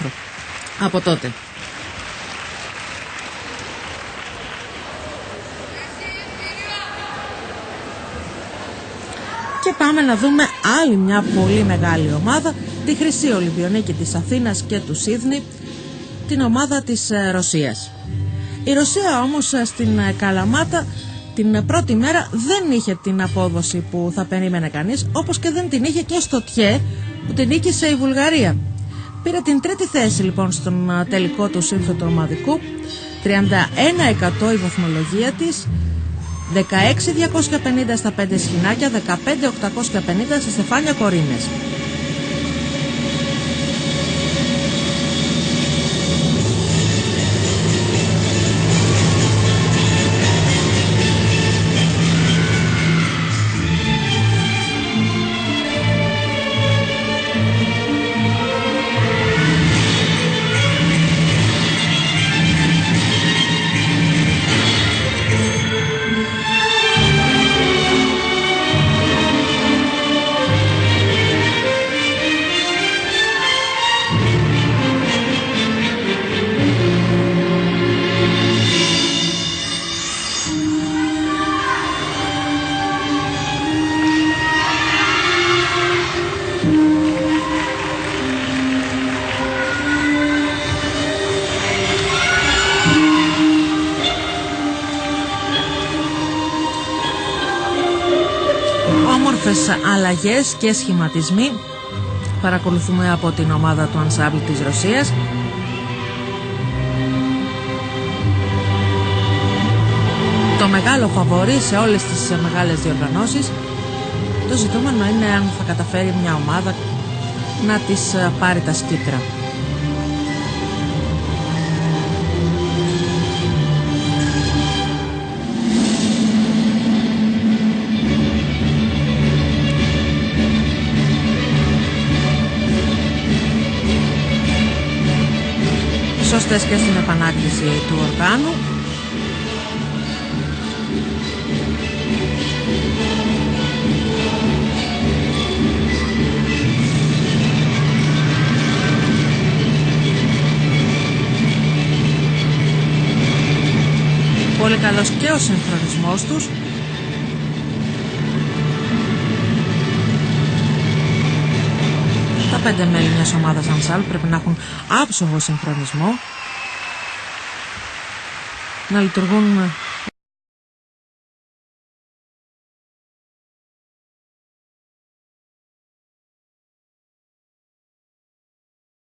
άρθρο από τότε. Και πάμε να δούμε άλλη μια πολύ μεγάλη ομάδα, τη Χρυσή Ολυμπιονίκη της Αθήνας και του Σίδνη, την ομάδα της Ρωσίας. Η Ρωσία όμως στην Καλαμάτα την πρώτη μέρα δεν είχε την απόδοση που θα περίμενε κανείς, όπως και δεν την είχε και στο ΤΙΕ που την νίκησε η Βουλγαρία. Πήρε την τρίτη θέση λοιπόν στον τελικό του σύνθετου ομαδικού, 31% η βαθμολογία της, 16.250 στα 5 σχοινάκια, 15.850 στα στεφάνια κορίνες. Όμορφες αλλαγές και σχηματισμοί παρακολουθούμε από την ομάδα του Ανσάμπλ της Ρωσίας. Το μεγάλο φαβορί σε όλες τις μεγάλες διοργανώσεις. Το ζητούμενο είναι αν θα καταφέρει μια ομάδα να της πάρει τα σκύπτρα. Σωστές και στην επανάκτηση του οργάνου. Πολύ καλός και ο συγχρονισμός τους. Τα 5 μέλη μιας ομάδας Ανσάμπλ πρέπει να έχουν άψογο συγχρονισμό, να λειτουργούν